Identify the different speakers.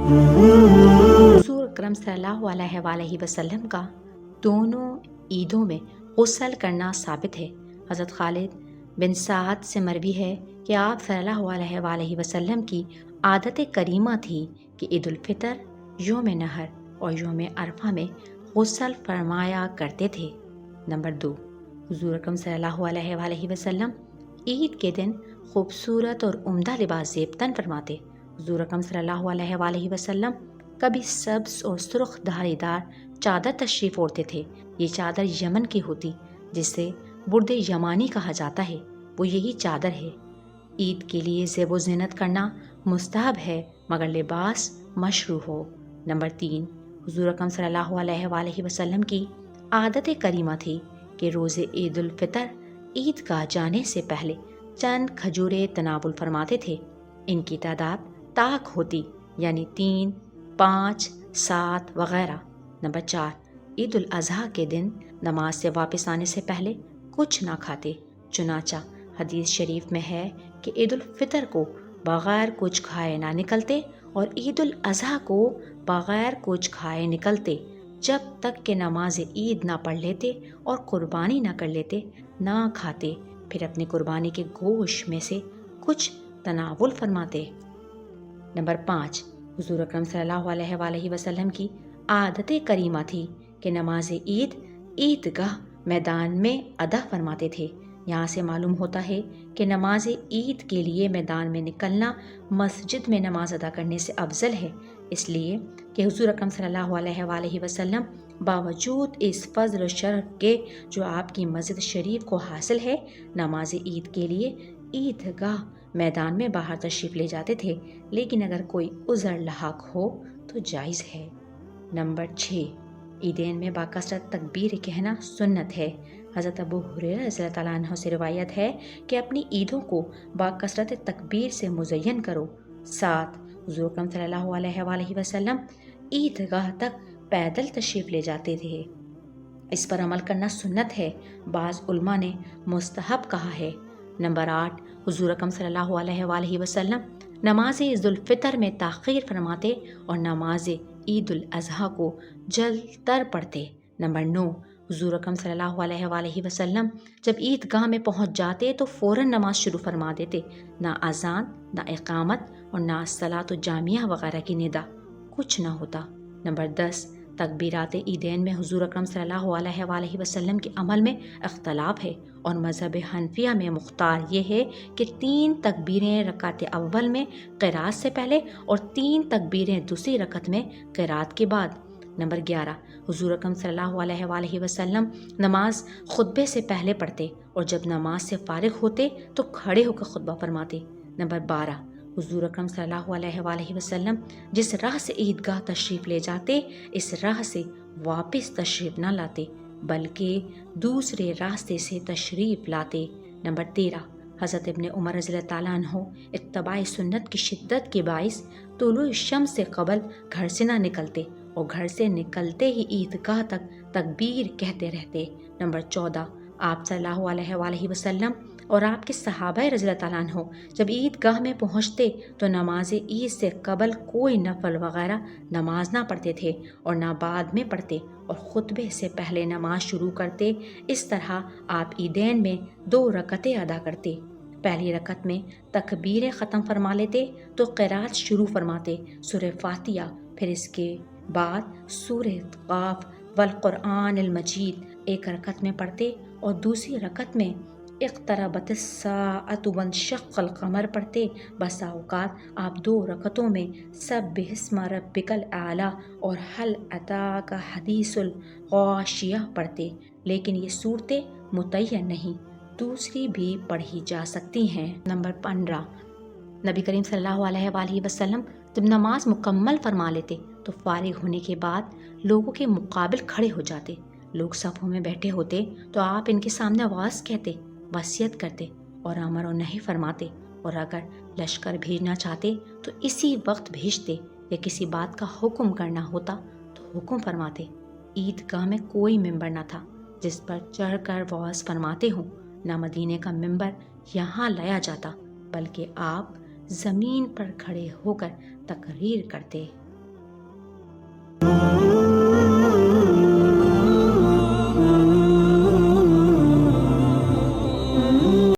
Speaker 1: حضور اکرم صلی اللہ علیہ وآلہ وسلم کا دونوں عیدوں میں غسل کرنا ثابت ہے۔ حضرت خالد بن سعد سے مروی ہے کہ آپ صلی اللہ علیہ وآلہ وسلم کی عادت کریمہ تھی کہ عید الفطر، یوم نحر اور یوم عرفہ میں غسل فرمایا کرتے تھے۔ نمبر 2، حضور اکرم صلی اللہ علیہ وآلہ وسلم عید کے دن خوبصورت اور عمدہ لباس زیب تن فرماتے۔ حضور اکرم صلی اللہ علیہ وآلہ وسلم کبھی سبز اور سرخ دھاری دار چادر تشریف اوڑھتے تھے۔ یہ چادر یمن کی ہوتی جسے برد یمانی کہا جاتا ہے، وہ یہی چادر ہے۔ عید کے لیے زیب و زینت کرنا مستحب ہے مگر لباس مشروع ہو۔ نمبر 3، حضور اکرم صلی اللہ علیہ وآلہ وسلم کی عادت کریمہ تھی کہ روز عید الفطر عید گاہ جانے سے پہلے چند کھجوریں تناول فرماتے تھے۔ ان کی تعداد طاق ہوتی، یعنی 3، 5، 7 وغیرہ۔ نمبر 4، عید الاضحیٰ کے دن نماز سے واپس آنے سے پہلے کچھ نہ کھاتے، چنانچہ حدیث شریف میں ہے کہ عید الفطر کو بغیر کچھ کھائے نہ نکلتے اور عید الاضحیٰ کو بغیر کچھ کھائے نکلتے جب تک کہ نماز عید نہ پڑھ لیتے اور قربانی نہ کر لیتے، نہ کھاتے، پھر اپنی قربانی کے گوشت میں سے کچھ تناول فرماتے۔ نمبر 5، حضور اکرم صلی اللہ علیہ وآلہ وسلم کی عادت کریمہ تھی کہ نماز عید عیدگاہ میدان میں ادا فرماتے تھے۔ یہاں سے معلوم ہوتا ہے کہ نماز عید کے لیے میدان میں نکلنا مسجد میں نماز ادا کرنے سے افضل ہے، اس لیے کہ حضور اکرم صلی اللہ علیہ وآلہ وسلم باوجود اس فضل و شرف کے جو آپ کی مسجد شریف کو حاصل ہے، نماز عید کے لیے عیدگاہ میدان میں باہر تشریف لے جاتے تھے، لیکن اگر کوئی عذر لاحق ہو تو جائز ہے۔ نمبر 6، عیدین میں باکثرت تکبیر کہنا سنت ہے۔ حضرت ابو ہریرہ رضی اللہ تعالیٰ عنہ سے روایت ہے کہ اپنی عیدوں کو باکثرت تکبیر سے مزین کرو۔ 7، حضور اکرم صلی اللہ علیہ وآلہ وسلم عیدگاہ تک پیدل تشریف لے جاتے تھے۔ اس پر عمل کرنا سنت ہے، بعض علماء نے مستحب کہا ہے۔ نمبر 8، حضور اکرم صلی اللہ علیہ وآلہ وسلم نماز عید الفطر میں تاخیر فرماتے اور نماز عید الاضحیٰ کو جلد تر پڑھتے۔ نمبر 9، حضور اکرم صلی اللہ علیہ وآلہ وسلم جب عیدگاہ میں پہنچ جاتے تو فوراً نماز شروع فرما دیتے، نہ اذان، نہ اقامت اور نہ صلاۃ جامعہ وغیرہ کی ندا، کچھ نہ ہوتا۔ نمبر 10، تکبیرات عیدین میں حضور اکرم صلی اللہ علیہ وآلہ وسلم کے عمل میں اختلاف ہے، اور مذہب حنفیہ میں مختار یہ ہے کہ 3 تکبیریں رکعت اول میں قرات سے پہلے اور 3 تکبیریں دوسری رکعت میں قرات کے بعد۔ نمبر 11، حضور اکرم صلی اللہ علیہ وآلہ وسلم نماز خطبے سے پہلے پڑھتے اور جب نماز سے فارغ ہوتے تو کھڑے ہو کر خطبہ فرماتے۔ نمبر 12، حضور اکرم صلی اللہ علیہ وآلہ وسلم جس راہ سے عیدگاہ تشریف لے جاتے اس راہ سے واپس تشریف نہ لاتے بلکہ دوسرے راستے سے تشریف لاتے۔ نمبر 13، حضرت ابن عمر رضی اللہ تعالیٰ عنہ اتباع سنت کی شدت کے باعث طلوع الشمس سے قبل گھر سے نہ نکلتے اور گھر سے نکلتے ہی عیدگاہ تک تکبیر کہتے رہتے۔ نمبر 14، آپ صلی اللہ علیہ وآلہ وسلم اور آپ کے صحابہ رضی اللہ تعالیٰ عنہ جب عیدگاہ میں پہنچتے تو نماز عید سے قبل کوئی نفل وغیرہ نماز نہ پڑھتے تھے اور نہ بعد میں پڑھتے اور خطبے سے پہلے نماز شروع کرتے۔ اس طرح آپ عیدین میں 2 رکعتیں ادا کرتے۔ پہلی رکعت میں تکبیریں ختم فرما لیتے تو قرات شروع فرماتے سورہ فاتحہ، پھر اس کے بعد سورہ قاف والقرآن المجید ایک رکعت میں پڑھتے اور دوسری رکعت میں اقتربت الساعۃ وانشق القمر پڑھتے۔ بسا اوقات آپ 2 رکعتوں میں سبح اسم ربک الاعلی اور هل اتاک حدیث الغاشیہ پڑھتے، لیکن یہ صورتیں متعین نہیں، دوسری بھی پڑھی جا سکتی ہیں۔ نمبر 15، نبی کریم صلی اللہ علیہ وآلہ وسلم جب نماز مکمل فرما لیتے تو فارغ ہونے کے بعد لوگوں کے مقابل کھڑے ہو جاتے۔ لوگ صفوں میں بیٹھے ہوتے تو آپ ان کے سامنے واعظ کہتے، وصیت کرتے اور امر و نہی فرماتے، اور اگر لشکر بھیجنا چاہتے تو اسی وقت بھیجتے، یا کسی بات کا حکم کرنا ہوتا تو حکم فرماتے۔ عیدگاہ میں کوئی ممبر نہ تھا جس پر چڑھ کر واعظ فرماتے ہوں، نہ مدینے کا ممبر یہاں لایا جاتا، بلکہ آپ زمین پر کھڑے ہو کر تقریر کرتے۔